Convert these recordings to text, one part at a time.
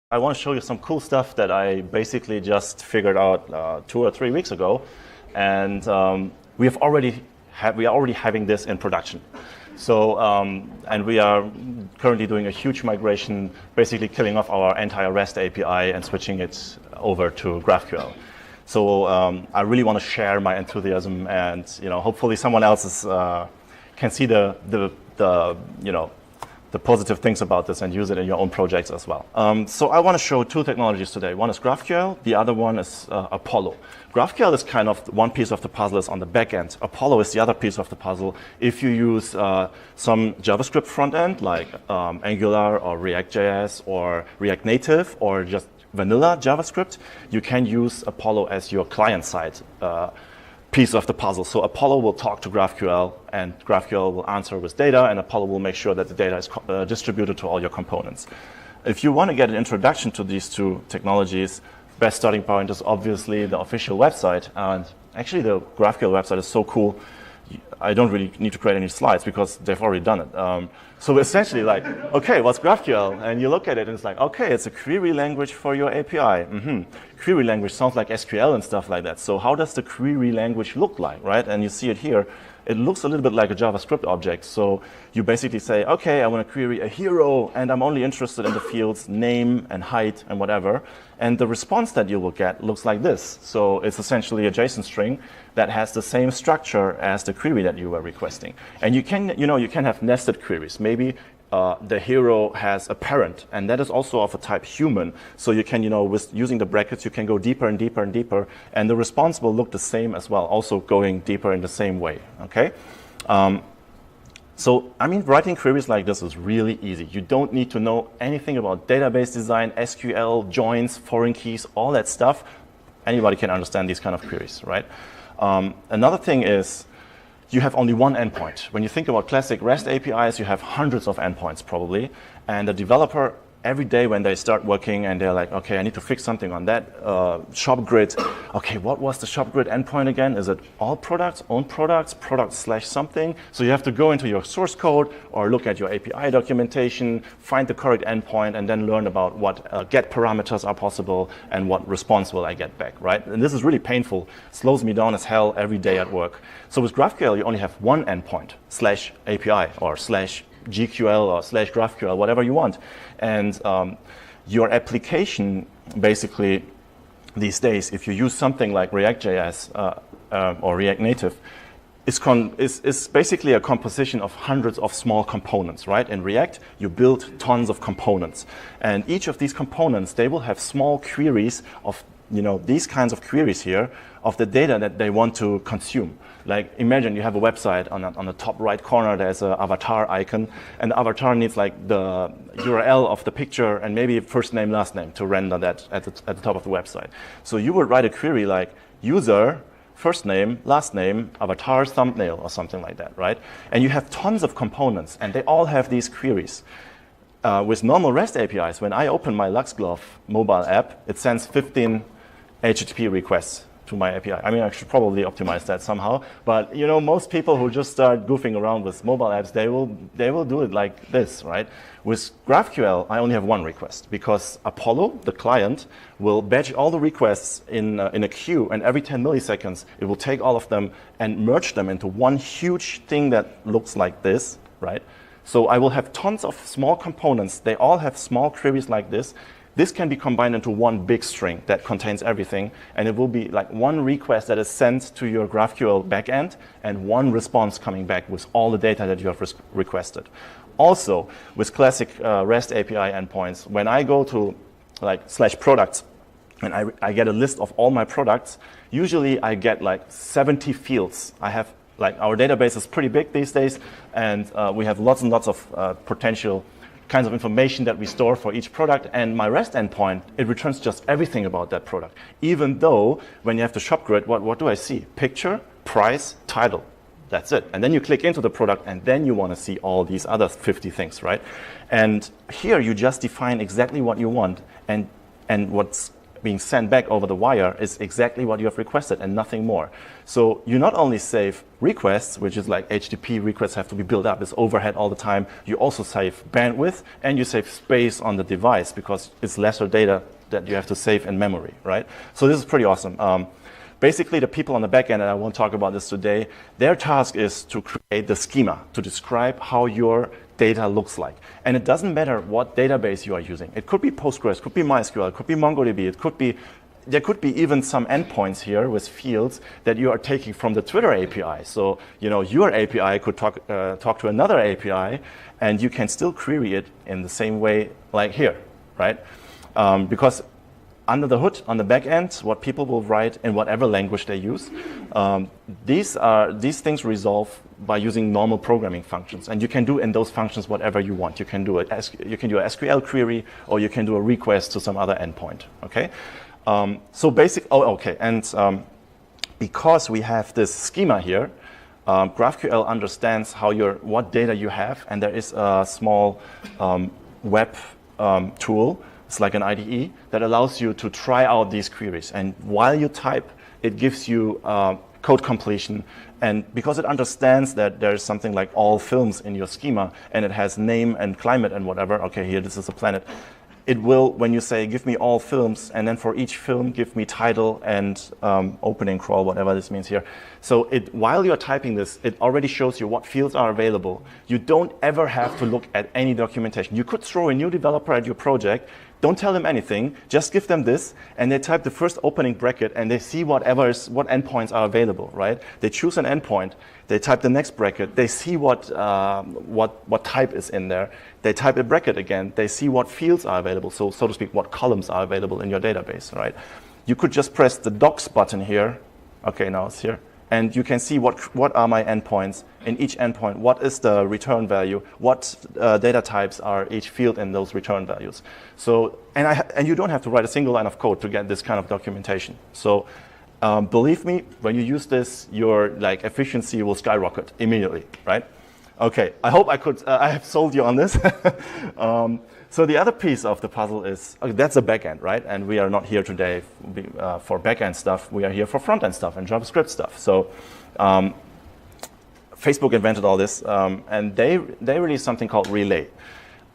I want to show you some cool stuff that I basically just figured out 2 or 3 weeks ago, and we are already having this in production. So, and we are currently doing a huge migration, basically killing off our entire REST API and switching it over to GraphQL. So I really want to share my enthusiasm, and hopefully someone else can see the positive things about this and use it in your own projects as well. So I want to show 2 technologies today. One is GraphQL, the other one is Apollo. GraphQL is kind of one piece of the puzzle is on the back end. Apollo is the other piece of the puzzle. If you use some JavaScript front end like Angular or ReactJS or React Native or just vanilla JavaScript, you can use Apollo as your client-side piece of the puzzle. So Apollo will talk to GraphQL, and GraphQL will answer with data, and Apollo will make sure that the data is distributed to all your components. If you want to get an introduction to these 2 technologies, best starting point is obviously the official website. And actually, the GraphQL website is so cool, I don't really need to create any slides because they've already done it. So essentially, like, okay, what's GraphQL? And you look at it, and it's like, okay, it's a query language for your API. Query language sounds like SQL and stuff like that. So how does the query language look like, right? And you see it here. It looks a little bit like a JavaScript object. So you basically say, okay, I want to query a hero, and I'm only interested in the fields name and height and whatever. And the response that you will get looks like this. So it's essentially a JSON string that has the same structure as the query that you were requesting. And you can have nested queries. Maybe the hero has a parent, and that is also of a type human. So you can, with using the brackets, you can go deeper and deeper and deeper, and the response will look the same as well, also going deeper in the same way, okay? So, writing queries like this is really easy. You don't need to know anything about database design, SQL, joins, foreign keys, all that stuff. Anybody can understand these kind of queries, right? Another thing is, you have only one endpoint. When you think about classic REST APIs, you have hundreds of endpoints probably. And the developer, every day when they start working and they're like, okay, I need to fix something on that shop grid. Okay, what was the shop grid endpoint again? Is it all products, own products, product/something? So you have to go into your source code or look at your API documentation, find the correct endpoint, and then learn about what get parameters are possible and what response will I get back, right? And this is really painful, slows me down as hell every day at work. So with GraphQL, you only have one endpoint, /API or /GQL or /GraphQL, whatever you want. And your application, basically, these days, if you use something like ReactJS or React Native, is basically a composition of hundreds of small components, right? In React, you build tons of components. And each of these components, they will have small queries of these kinds of queries here of the data that they want to consume. Like, imagine you have a website on the top right corner, there's an avatar icon, and the avatar needs like the URL of the picture and maybe first name, last name to render that at the top of the website. So you would write a query like user, first name, last name, avatar, thumbnail, or something like that, right? And you have tons of components, and they all have these queries. With normal REST APIs, when I open my LuxGlove mobile app, it sends 15 HTTP requests to my API. I should probably optimize that somehow. But most people who just start goofing around with mobile apps, they will do it like this, right? With GraphQL, I only have one request because Apollo, the client, will batch all the requests in a queue, and every 10 milliseconds, it will take all of them and merge them into one huge thing that looks like this, right? So I will have tons of small components. They all have small queries like this. This can be combined into one big string that contains everything, and it will be like one request that is sent to your GraphQL backend and one response coming back with all the data that you have requested. Also, with classic REST API endpoints, when I go to like /products and I get a list of all my products, usually I get like 70 fields. Our database is pretty big these days, and we have lots and lots of potential kinds of information that we store for each product, and my REST endpoint, it returns just everything about that product. Even though when you have the shop grid, what do I see? Picture, price, title. That's it. And then you click into the product, and then you want to see all these other 50 things, right? And here you just define exactly what you want, and what's being sent back over the wire is exactly what you have requested and nothing more. So you not only save requests, which is like HTTP requests have to be built up, it's overhead all the time, you also save bandwidth and you save space on the device because it's lesser data that you have to save in memory, right? So this is pretty awesome. Basically, the people on the back end, and I won't talk about this today, their task is to create the schema, to describe how your data looks like. And it doesn't matter what database you are using. It could be Postgres, could be MySQL, it could be MongoDB, there could be even some endpoints here with fields that you are taking from the Twitter API. So, your API could talk to another API, and you can still query it in the same way like here, right? Because under the hood, on the back end, what people will write in whatever language they use, these things resolve by using normal programming functions. And you can do in those functions whatever you want. You can do a SQL query, or you can do a request to some other endpoint, okay? And because we have this schema here, GraphQL understands what data you have, and there is a small web tool. It's like an IDE that allows you to try out these queries. And while you type, it gives you code completion. And because it understands that there's something like all films in your schema, and it has name and climate and whatever, okay, here, this is a planet, it will, when you say, give me all films, and then for each film, give me title and opening crawl, whatever this means here. So while you're typing this, it already shows you what fields are available. You don't ever have to look at any documentation. You could throw a new developer at your project, don't tell them anything, just give them this, and they type the first opening bracket, and they see what endpoints are available, right? They choose an endpoint, they type the next bracket, they see what type is in there, they type a bracket again, they see what fields are available, so to speak, what columns are available in your database, right? You could just press the docs button here, okay, now it's here, and you can see what are my endpoints. In each endpoint, what is the return value? What data types are each field in those return values? So, and you don't have to write a single line of code to get this kind of documentation. So, believe me, when you use this, your efficiency will skyrocket immediately, right? Okay, I hope I have sold you on this. So the other piece of the puzzle is, that's a backend, right? And we are not here today for backend stuff. We are here for frontend stuff and JavaScript stuff. So Facebook invented all this, and they released something called Relay.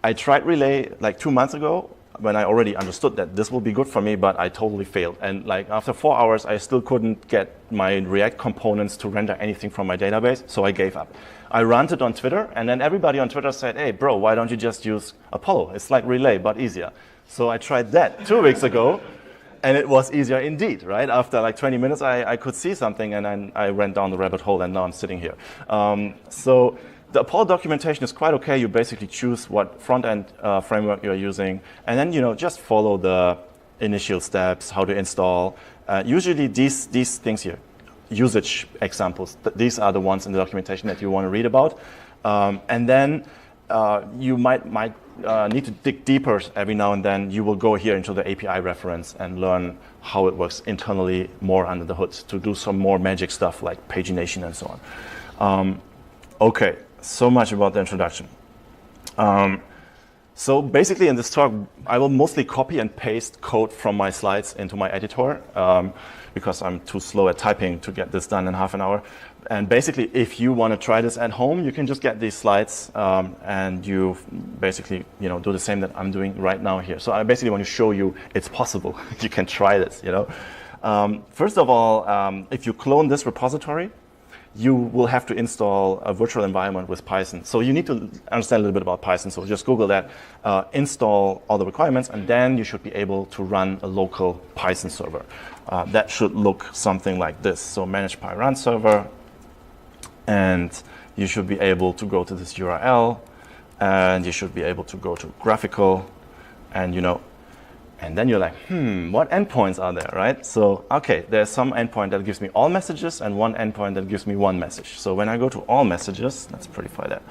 I tried Relay like 2 months ago when I already understood that this will be good for me, but I totally failed. And after 4 hours, I still couldn't get my React components to render anything from my database, so I gave up. I ranted on Twitter, and then everybody on Twitter said, hey, bro, why don't you just use Apollo? It's like Relay, but easier. So I tried that 2 weeks ago, and it was easier indeed, right? After 20 minutes, I could see something, and then I went down the rabbit hole, and now I'm sitting here. So the Apollo documentation is quite okay. You basically choose what front-end framework you're using, and then just follow the initial steps, how to install. Usually these things here, usage examples, these are the ones in the documentation that you want to read about. And then you might need to dig deeper every now and then. You will go here into the API reference and learn how it works internally more under the hood to do some more magic stuff like pagination and so on. Okay, so much about the introduction. So basically in this talk, I will mostly copy and paste code from my slides into my editor because I'm too slow at typing to get this done in half an hour. And basically, if you want to try this at home, you can just get these slides and you basically do the same that I'm doing right now here. So I basically want to show you it's possible. You can try this. First of all, if you clone this repository, you will have to install a virtual environment with Python. So you need to understand a little bit about Python. So just Google that, install all the requirements, and then you should be able to run a local Python server. That should look something like this. So manage pyrun server, and you should be able to go to this URL, and you should be able to go to graphical, and and then you're like, what endpoints are there, right? So, okay, there's some endpoint that gives me all messages and one endpoint that gives me one message. So when I go to all messages, let's prettify that.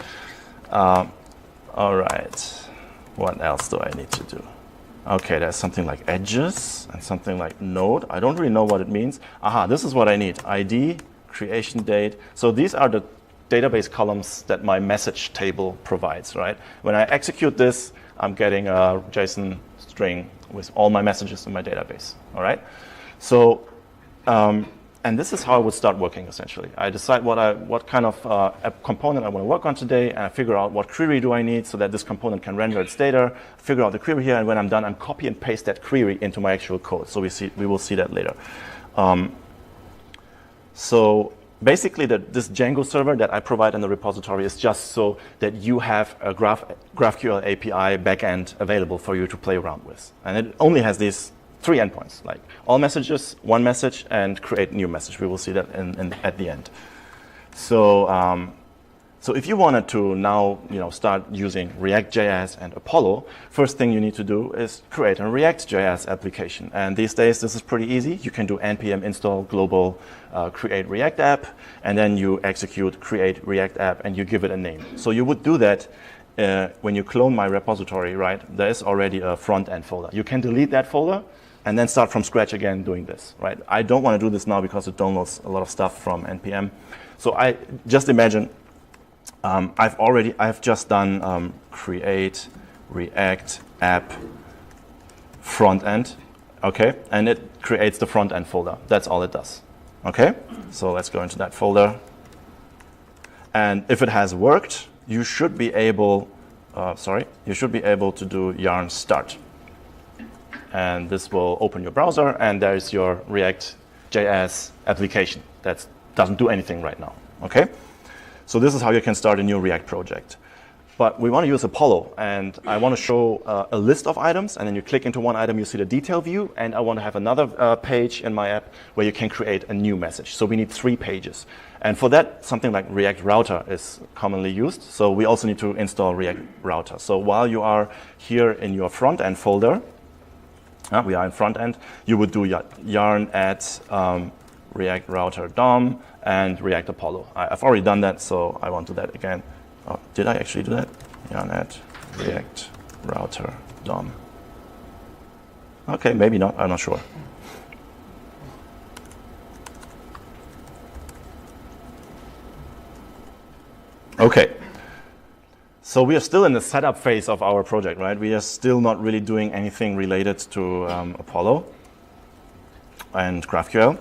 All right, what else do I need to do? Okay, there's something like edges and something like node. I don't really know what it means. Aha, this is what I need. ID, creation date. So these are the database columns that my message table provides, right? When I execute this, I'm getting a JSON string with all my messages in my database. All right. So, and this is how I would start working essentially. I decide what kind of app component I want to work on today, and I figure out what query do I need so that this component can render its data. Figure out the query here, and when I'm done, I'm copy and paste that query into my actual code. So we will see that later. So basically, this Django server that I provide in the repository is just so that you have a GraphQL API backend available for you to play around with. And it only has these 3 endpoints, like all messages, one message, and create new message. We will see that at the end. So, so if you wanted to now start using ReactJS and Apollo, first thing you need to do is create a ReactJS application. And these days, this is pretty easy. You can do npm install global create React app, and then you execute create React app, and you give it a name. So you would do that when you clone my repository, right? There is already a front-end folder. You can delete that folder and then start from scratch again doing this, right? I don't want to do this now because it downloads a lot of stuff from npm. So I just imagine I've just done create React app front end, okay? And it creates the front end folder. That's all it does, okay? So let's go into that folder. And if it has worked, you should be able, to do yarn start. And this will open your browser, and there's your React.js application that doesn't do anything right now, okay? So this is how you can start a new React project. But we want to use Apollo, and I want to show a list of items, and then you click into one item, you see the detail view, and I want to have another page in my app where you can create a new message. So we need 3 pages. And for that, something like React Router is commonly used. So we also need to install React Router. So while you are here in your front-end folder, we are in front-end, you would do yarn add React Router DOM and React Apollo. I've already done that, so I won't do that again. Oh, did I actually do that? Yarn add React Router DOM. Okay, maybe not, I'm not sure. Okay, so we are still in the setup phase of our project, right? We are still not really doing anything related to Apollo and GraphQL.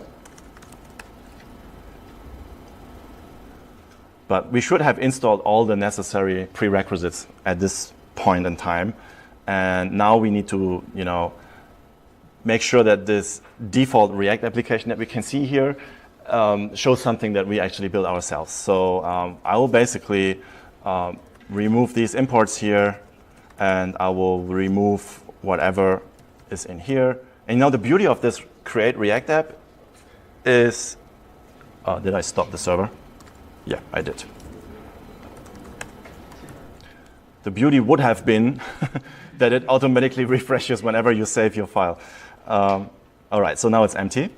But we should have installed all the necessary prerequisites at this point in time. And now we need to, make sure that this default React application that we can see here shows something that we actually built ourselves. So I will basically remove these imports here, and I will remove whatever is in here. And the beauty of this create React app is, did I stop the server? Yeah, I did. The beauty would have been that it automatically refreshes whenever you save your file. All right, so now it's empty.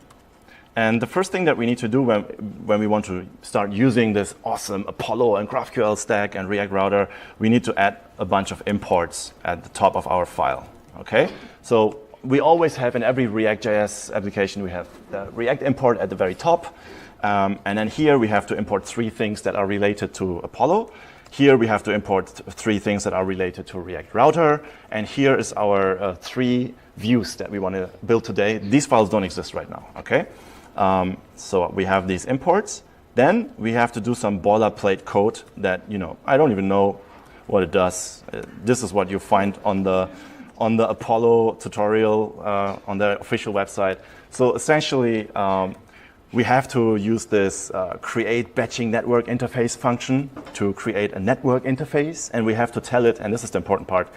And the first thing that we need to do when we want to start using this awesome Apollo and GraphQL stack and React Router, we need to add a bunch of imports at the top of our file, okay? So we always have in every React.js application, we have the React import at the very top. And then here we have to import 3 things that are related to Apollo. Here we have to import 3 things that are related to React Router. And here is our 3 views that we want to build today. These files don't exist right now, okay? So we have these imports. Then we have to do some boilerplate code that, I don't even know what it does. This is what you find on the Apollo tutorial on the official website. So essentially, we have to use this create batching network interface function to create a network interface. And we have to tell it, and this is the important part,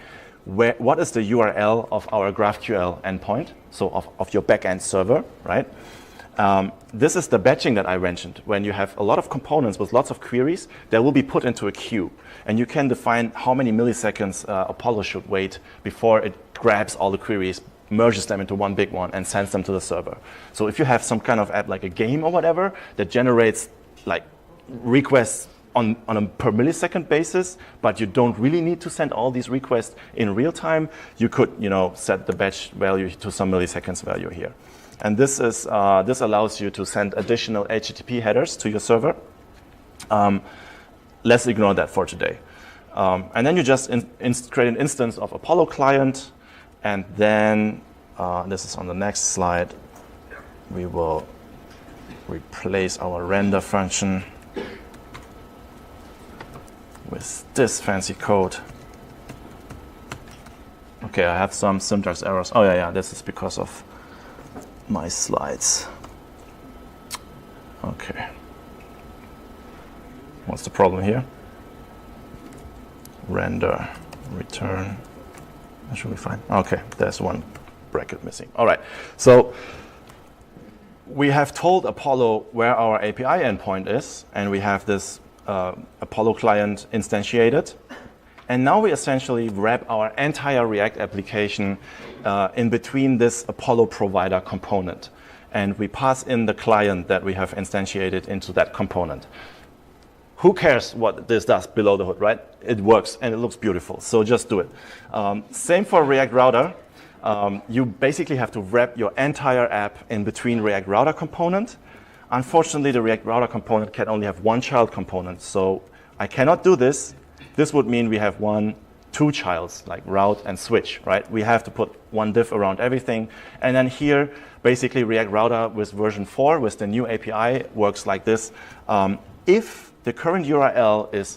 what is the URL of our GraphQL endpoint, so of your backend server, right? This is the batching that I mentioned. When you have a lot of components with lots of queries, they will be put into a queue. And you can define how many milliseconds Apollo should wait before it grabs all the queries, merges them into one big one, and sends them to the server. So if you have some kind of app like a game or whatever that generates like requests on a per millisecond basis, but you don't really need to send all these requests in real time, you could set the batch value to some milliseconds value here. And this allows you to send additional HTTP headers to your server. Let's ignore that for today. And then you just create an instance of Apollo client, and then this is on the next slide, we will replace our render function with this fancy code. Okay, I have some syntax errors. Oh yeah, this is because of my slides. Okay. What's the problem here? Render, return. That should be fine. Okay, there's one bracket missing. All right, so we have told Apollo where our API endpoint is, and we have this Apollo client instantiated. And now we essentially wrap our entire React application in between this Apollo provider component. And we pass in the client that we have instantiated into that component. Who cares what this does below the hood, right? It works and it looks beautiful, so just do it. Same for React Router. You basically have to wrap your entire app in between React Router component. Unfortunately, the React Router component can only have one child component, so I cannot do this. This would mean we have two childs, like route and switch, right? We have to put one div around everything. And then here, basically React Router with version 4, with the new API, works like this. If the current URL is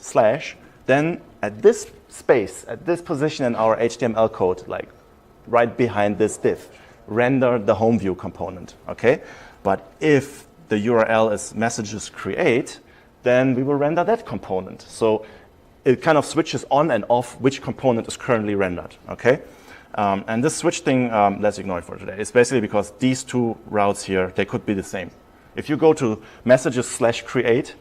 / then at this space, at this position in our HTML code, like right behind this div, render the home view component, okay? But if the URL is messages create, then we will render that component. So it kind of switches on and off which component is currently rendered, okay? And this switch thing, let's ignore it for today. It's basically because these two routes here, they could be the same. If you go to messages/create,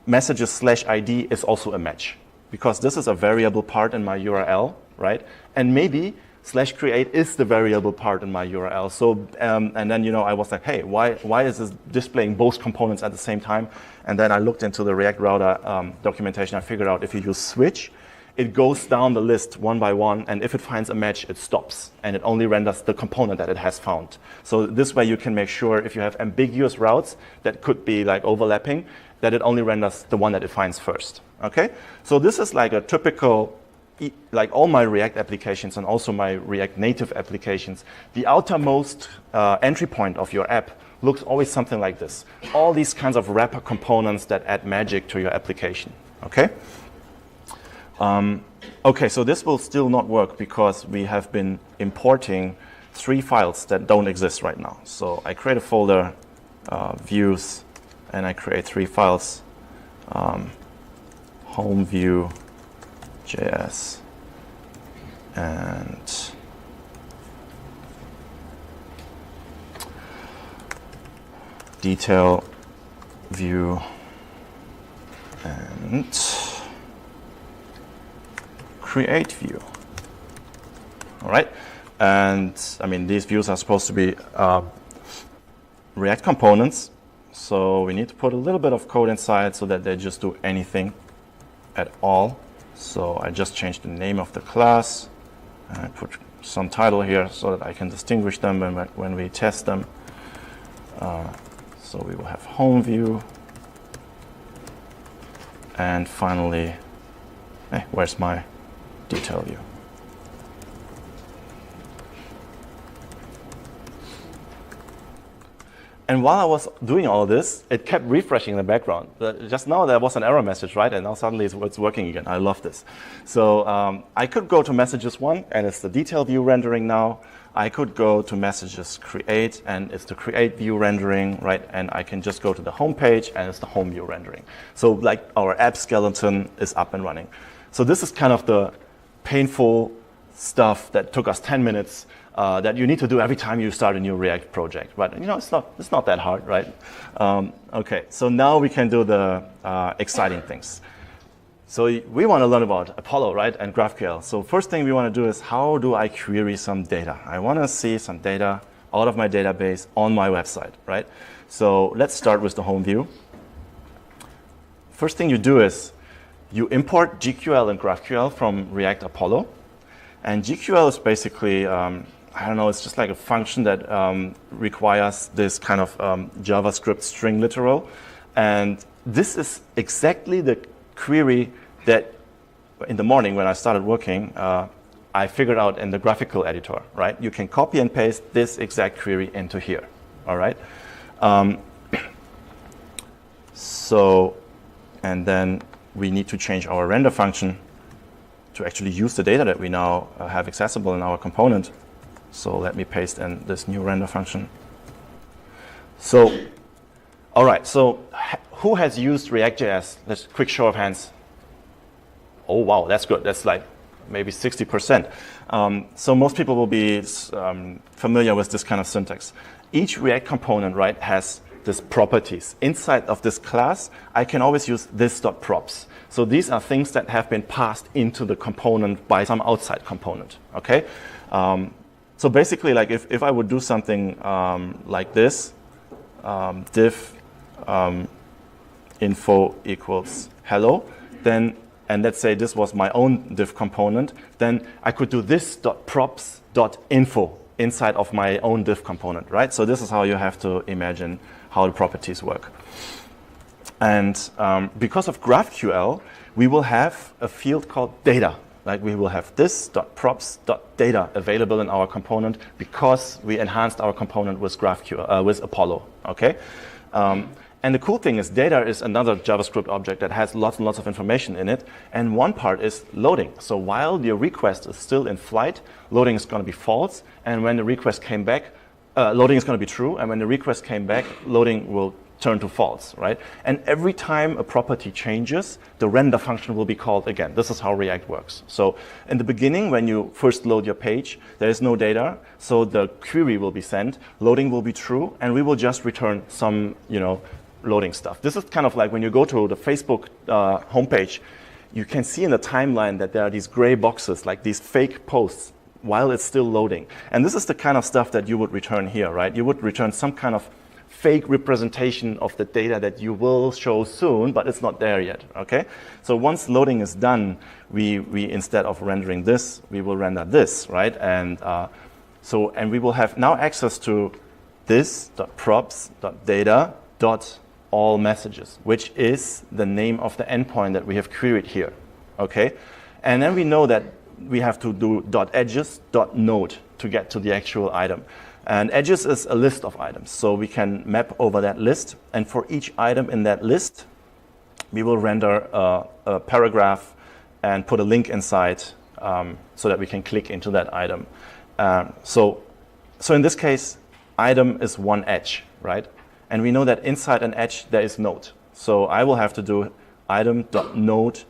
messages/ID is also a match, because this is a variable part in my URL, right? And maybe /create is the variable part in my URL. So, and then, I was like, hey, why is this displaying both components at the same time? And then I looked into the React Router documentation. I figured out if you use switch, it goes down the list one by one, and if it finds a match, it stops, and it only renders the component that it has found. So this way you can make sure if you have ambiguous routes that could be like overlapping, that it only renders the one that it finds first, okay? So this is like a typical, like all my React applications and also my React Native applications, the outermost entry point of your app looks always something like this. All these kinds of wrapper components that add magic to your application, okay? Okay, so this will still not work because we have been importing 3 files that don't exist right now. So I create a folder, views, and I create 3 files, home view, JS, and detail view, and create view. All right, and I mean these views are supposed to be React components, so we need to put a little bit of code inside so that they just do anything at all. So I just changed the name of the class, and I put some title here so that I can distinguish them when we test them. So we will have home view, and finally, where's my detail view? And while I was doing all this, it kept refreshing in the background. Just now there was an error message, right? And now suddenly it's working again. I love this. So I could go to messages 1, and it's the detail view rendering now. I could go to messages create, and it's the create view rendering, right? And I can just go to the home page, and it's the home view rendering. So like our app skeleton is up and running. So this is kind of the painful stuff that took us 10 minutes that you need to do every time you start a new React project. But it's not that hard, right? Okay, so now we can do the exciting things. So we want to learn about Apollo, right, and GraphQL. So first thing we want to do is, how do I query some data? I want to see some data out of my database on my website, right? So let's start with the home view. First thing you do is you import GQL and GraphQL from React Apollo. And GQL is basically, I don't know, it's just like a function that requires this kind of JavaScript string literal. And this is exactly the query that in the morning when I started working, I figured out in the graphical editor, right? You can copy and paste this exact query into here, all right? And then we need to change our render function to actually use the data that we now have accessible in our component. So let me paste in this new render function. So, all right, so who has used ReactJS? Let's quick show of hands. Oh, wow, that's good. That's like maybe 60%. So most people will be familiar with this kind of syntax. Each React component, right, has these properties. Inside of this class, I can always use this.props. So these are things that have been passed into the component by some outside component, okay? So basically, like if I would do something like this, div info equals hello, then, and let's say this was my own div component, then I could do this.props.info inside of my own div component, right? So this is how you have to imagine how the properties work. And because of GraphQL, we will have a field called data. Like we will have this.props.data available in our component because we enhanced our component with GraphQL, with Apollo, okay? And the cool thing is data is another JavaScript object that has lots and lots of information in it. And one part is loading. So while your request is still in flight, loading is going to be false. And when the request came back, loading is going to be true. And when the request came back, loading will turn to false, right? And every time a property changes, the render function will be called again. This is how React works. So in the beginning, when you first load your page, there is no data. So the query will be sent, loading will be true, and we will just return some, loading stuff. This is kind of like when you go to the Facebook homepage, you can see in the timeline that there are these gray boxes, like these fake posts, while it's still loading. And this is the kind of stuff that you would return here, right? You would return some kind of fake representation of the data that you will show soon, but it's not there yet, okay? So once loading is done, we instead of rendering this, we will render this, right? And and we will have now access to this.props.data.all messages, which is the name of the endpoint that we have queried here, okay? And then we know that we have to do .edges.node to get to the actual item. And edges is a list of items, so we can map over that list. And for each item in that list, we will render a paragraph and put a link inside so that we can click into that item. So in this case, item is one edge, right? And we know that inside an edge, there is node. So I will have to do item.node.id.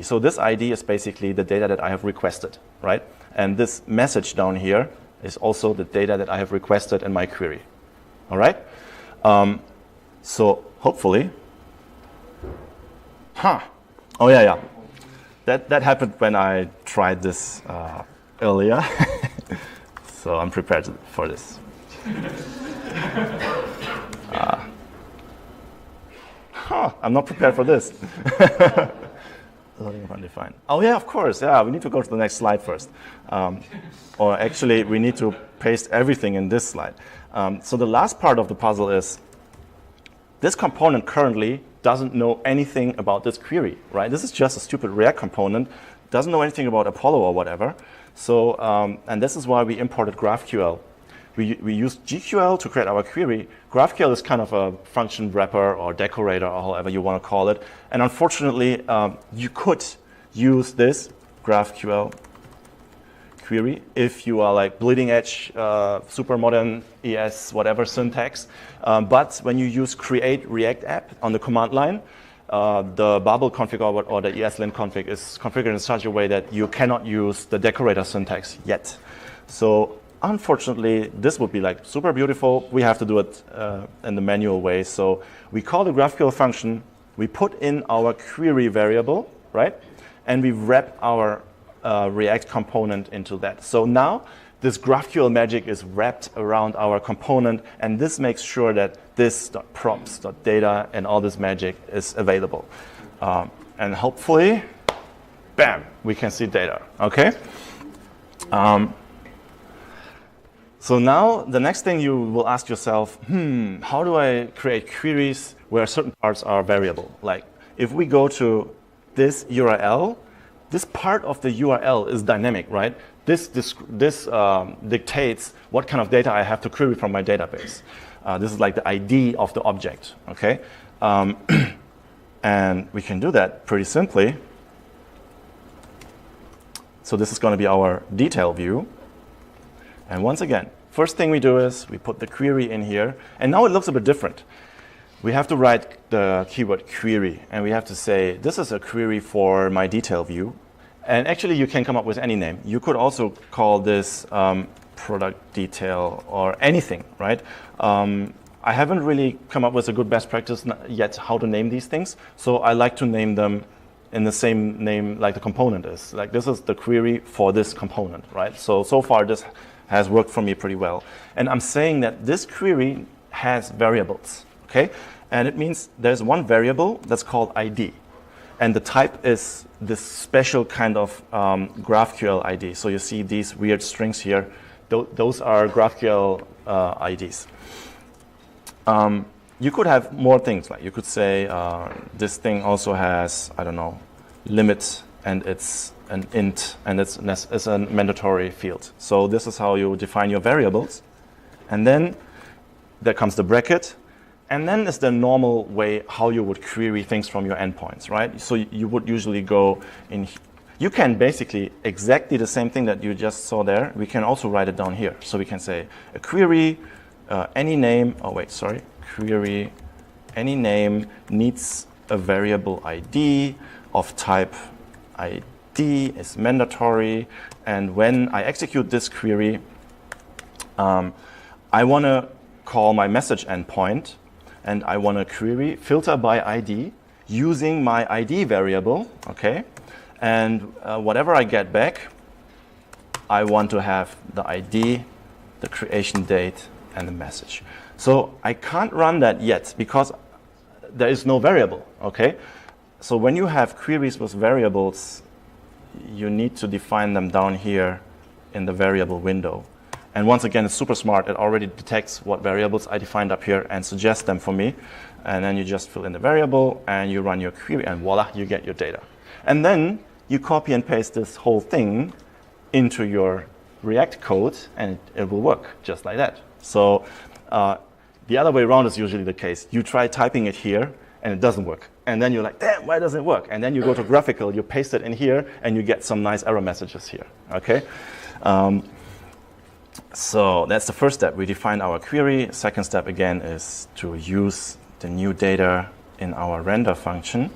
So this ID is basically the data that I have requested, right? And this message down here is also the data that I have requested in my query. All right? So hopefully, oh yeah. That happened when I tried this earlier. So I'm prepared for this. I'm not prepared for this. Loading undefined. Oh yeah, of course. Yeah, we need to go to the next slide first. Or actually, we need to paste everything in this slide. So the last part of the puzzle is this component currently doesn't know anything about this query, right? This is just a stupid React component, doesn't know anything about Apollo or whatever. So, and this is why we imported GraphQL. We used GQL to create our query. GraphQL is kind of a function wrapper or decorator or however you want to call it. And unfortunately, you could use this GraphQL query if you are like bleeding edge, super modern ES, whatever syntax. But when you use create React app on the command line, the bubble config or the ESLint config is configured in such a way that you cannot use the decorator syntax yet. So unfortunately, this would be like super beautiful. We have to do it in the manual way. So we call the GraphQL function, we put in our query variable, right? And we wrap our React component into that. So now this GraphQL magic is wrapped around our component, and this makes sure that this.props.data and all this magic is available. And hopefully, bam, we can see data, okay? So now the next thing you will ask yourself, how do I create queries where certain parts are variable? Like if we go to this URL, this part of the URL is dynamic, right? This dictates what kind of data I have to query from my database. This is like the ID of the object, okay? And we can do that pretty simply. So this is going to be our detail view. And once again, first thing we do is we put the query in here. And now it looks a bit different. We have to write the keyword query. And we have to say, this is a query for my detail view. And actually, you can come up with any name. You could also call this product detail or anything, right? I haven't really come up with a good best practice yet how to name these things. So I like to name them in the same name like the component is. Like this is the query for this component, right? So far this has worked for me pretty well. And I'm saying that this query has variables, okay? And it means there's one variable that's called ID. And the type is this special kind of GraphQL ID. So you see these weird strings here. Those are GraphQL IDs. You could have more things, like you could say this thing also has, I don't know, limit, and it's an int, and it's a mandatory field. So this is how you define your variables. And then there comes the bracket. And then is the normal way how you would query things from your endpoints, right? So you would usually go in. You can basically exactly the same thing that you just saw there. We can also write it down here. So we can say a query, any name. Oh wait, sorry. Query, any name needs a variable ID of type ID is mandatory. And when I execute this query, I want to call my message endpoint. And I want to query filter by ID using my ID variable, okay? And whatever I get back, I want to have the ID, the creation date, and the message. So I can't run that yet because there is no variable, okay? So when you have queries with variables, you need to define them down here in the variable window. And once again, it's super smart. It already detects what variables I defined up here and suggests them for me. And then you just fill in the variable and you run your query and voila, you get your data. And then you copy and paste this whole thing into your React code and it will work just like that. So the other way around is usually the case. You try typing it here and it doesn't work. And then you're like, damn, why doesn't it work? And then you go to graphical, you paste it in here and you get some nice error messages here, okay? So that's the first step. We define our query. Second step, again, is to use the new data in our render function.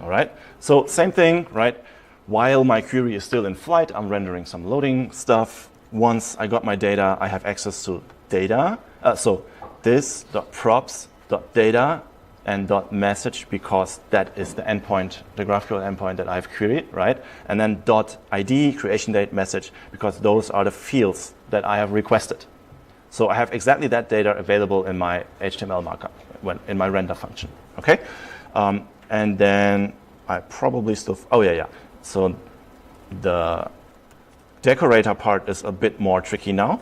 All right. So same thing, right? While my query is still in flight, I'm rendering some loading stuff. Once I got my data, I have access to data. So this .props.data and .message, because that is the endpoint, the GraphQL endpoint that I've queried, right? And then .id, creation date, message, because those are the fields that I have requested. So I have exactly that data available in my HTML markup, in my render function, okay? And then I probably still, So the decorator part is a bit more tricky now.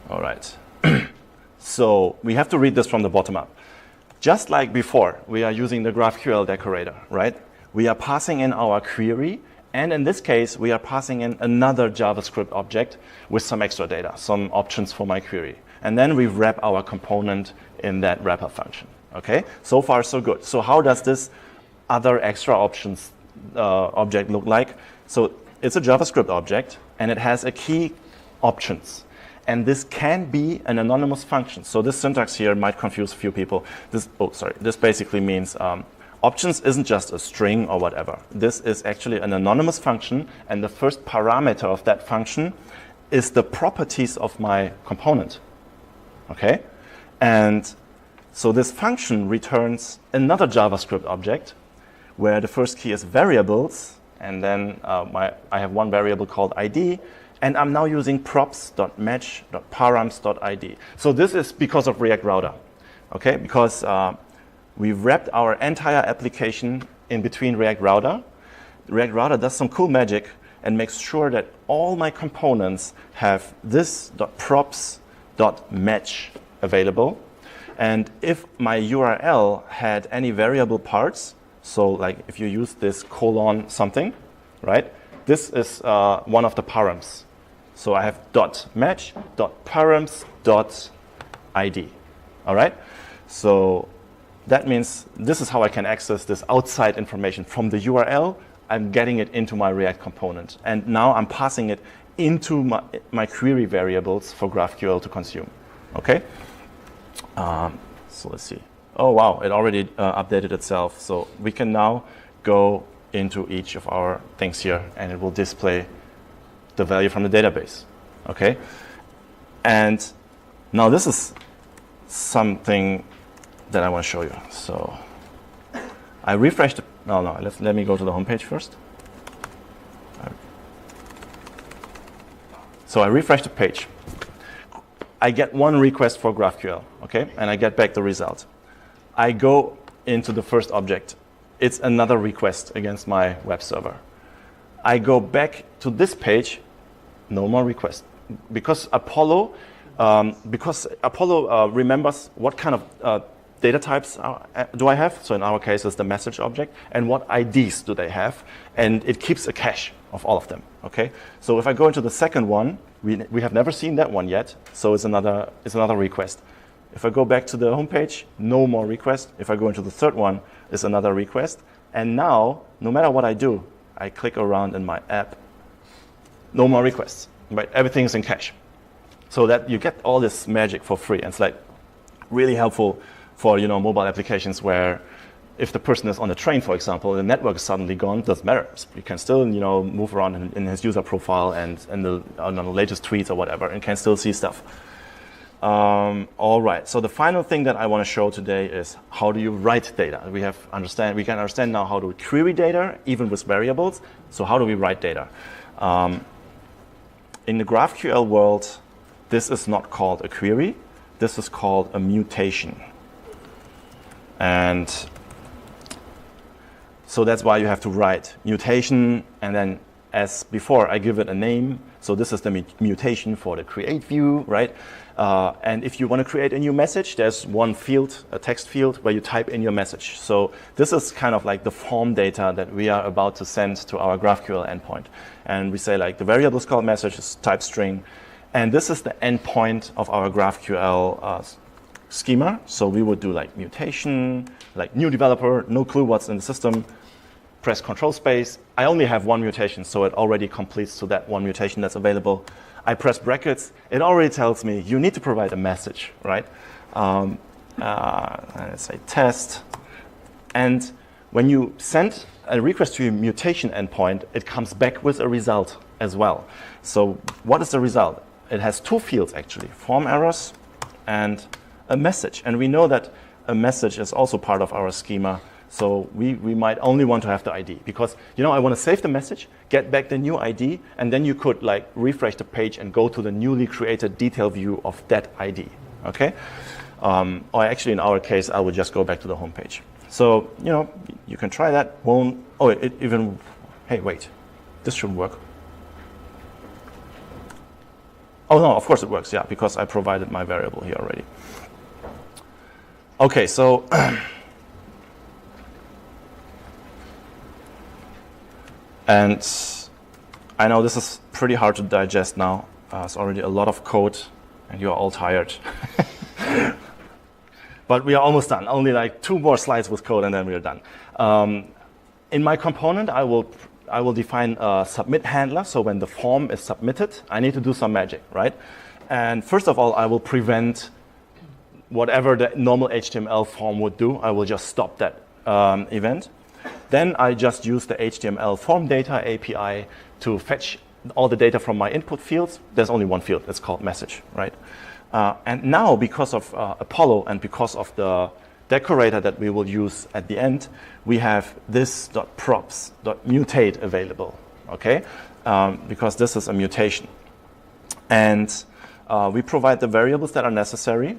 All right. So we have to read this from the bottom up. Just like before, we are using the GraphQL decorator, right? We are passing in our query, and in this case, we are passing in another JavaScript object with some extra data, some options for my query. And then we wrap our component in that wrapper function, okay? So far, so good. So how does this other extra options object look like? So it's a JavaScript object, and it has a key options. And this can be an anonymous function. So this syntax here might confuse a few people. This basically means options isn't just a string or whatever. This is actually an anonymous function, and the first parameter of that function is the properties of my component, okay? And so this function returns another JavaScript object where the first key is variables, and then I have one variable called ID, and I'm now using props.match.params.id. So this is because of React Router, okay? Because we've wrapped our entire application in between React Router. React Router does some cool magic and makes sure that all my components have this .props.match available. And if my URL had any variable parts, so like if you use this colon something, right? This is one of the params. So I have .match, .params, .id. All right? So that means this is how I can access this outside information from the URL. I'm getting it into my React component. And now I'm passing it into my query variables for GraphQL to consume. Okay? So let's see. Oh, wow, it already updated itself. So we can now go into each of our things here, and it will display the value from the database. Okay? And now this is something that I want to show you. So I refreshed. Let me go to the homepage first. So I refresh the page. I get one request for GraphQL, okay? And I get back the result. I go into the first object. It's another request against my web server. I go back to this page, no more request. Because Apollo remembers what kind of data types do I have. So in our case, it's the message object. And what IDs do they have? And it keeps a cache of all of them, okay? So if I go into the second one, we have never seen that one yet. So it's another request. If I go back to the homepage, no more request. If I go into the third one, it's another request. And now, no matter what I do, I click around in my app, no more requests, right? Everything's in cache. So that you get all this magic for free. And it's like really helpful for mobile applications where if the person is on the train, for example, the network is suddenly gone, doesn't matter. You can still move around in his user profile and on the latest tweets or whatever, and can still see stuff. All right. So the final thing that I want to show today is how do you write data? We can understand now how to query data, even with variables. So how do we write data? In the GraphQL world, this is not called a query. This is called a mutation. And so that's why you have to write mutation, and then as before, I give it a name. So this is the mutation for the create view, right? And if you want to create a new message, there's one field, a text field, where you type in your message. So this is kind of like the form data that we are about to send to our GraphQL endpoint. And we say like the variable is called message, is type string. And this is the endpoint of our GraphQL schema. So we would do like mutation, like new developer, no clue what's in the system, press control space. I only have one mutation, so it already completes to that one mutation that's available. I press brackets. It already tells me you need to provide a message, right? Let's say test. And when you send a request to your mutation endpoint, it comes back with a result as well. So what is the result? It has two fields, actually, form errors and a message. And we know that a message is also part of our schema. So we might only want to have the ID because, I want to save the message, get back the new ID, and then you could like refresh the page and go to the newly created detail view of that ID, okay? Or actually in our case, I would just go back to the home page. So, you can try that. Hey, wait, this shouldn't work. Oh no, of course it works, yeah, because I provided my variable here already. Okay, so, and I know this is pretty hard to digest now. It's already a lot of code, and you're all tired. But we are almost done. Only like 2 more slides with code, and then we are done. In my component, I will define a submit handler. So when the form is submitted, I need to do some magic, right? And first of all, I will prevent whatever the normal HTML form would do. I will just stop that event. Then I just use the HTML form data API to fetch all the data from my input fields. There's only one field. It's called message, right? And now, because of Apollo and because of the decorator that we will use at the end, we have this .props.mutate available, okay? Because this is a mutation. And we provide the variables that are necessary.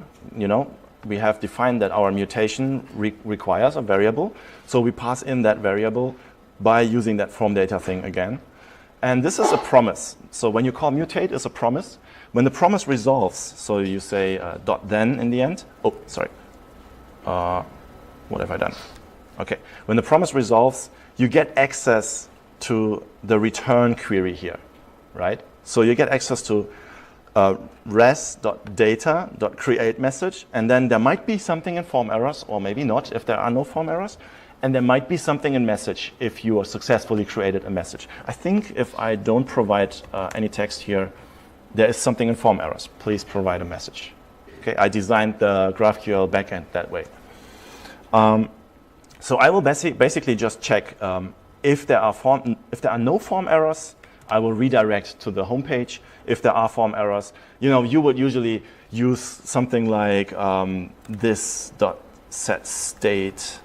We have defined that our mutation requires a variable. So we pass in that variable by using that form data thing again. And this is a promise. So when you call mutate, it's a promise. When the promise resolves, so you say .then in the end. Oh, sorry. What have I done? Okay. When the promise resolves, you get access to the return query here, right? So you get access to res.data.create message, and then there might be something in form errors, or maybe not if there are no form errors, and there might be something in message if you successfully created a message. I think if I don't provide any text here, there is something in form errors. Please provide a message. Okay, I designed the GraphQL backend that way. So I will basically just check if there are no form errors, I will redirect to the home page. If there are form errors, you would usually use something like this.setState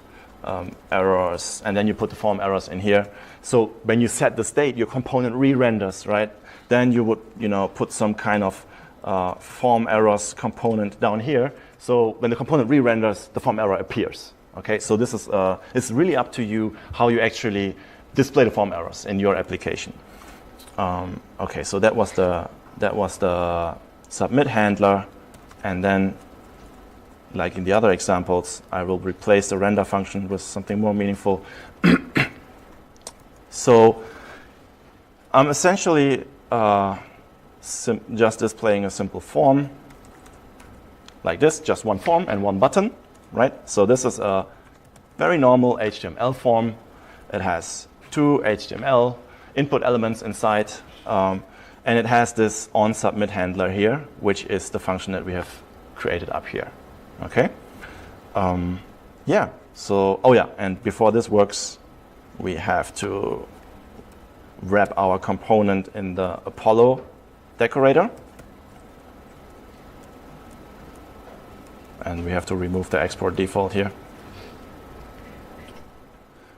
errors, and then you put the form errors in here. So when you set the state, your component re-renders, right? Then you would, put some kind of form errors component down here. So when the component re-renders, the form error appears. Okay, so this is it's really up to you how you actually display the form errors in your application. Okay, so that was the submit handler, and then, like in the other examples, I will replace the render function with something more meaningful. So I'm essentially just displaying a simple form like this, just one form and one button, right? So this is a very normal HTML form. It has 2 HTML input elements inside, and it has this onSubmit handler here, which is the function that we have created up here. Okay. Yeah. So, and before this works, we have to wrap our component in the Apollo decorator, and we have to remove the export default here.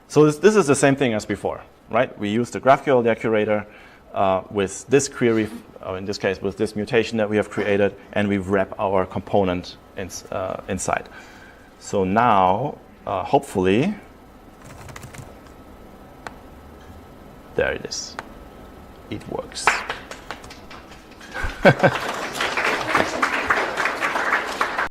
So this is the same thing as before, right? We use the GraphQL decorator with this query, or in this case with this mutation that we have created, and we wrap our component inside. So now, hopefully, there it is. It works.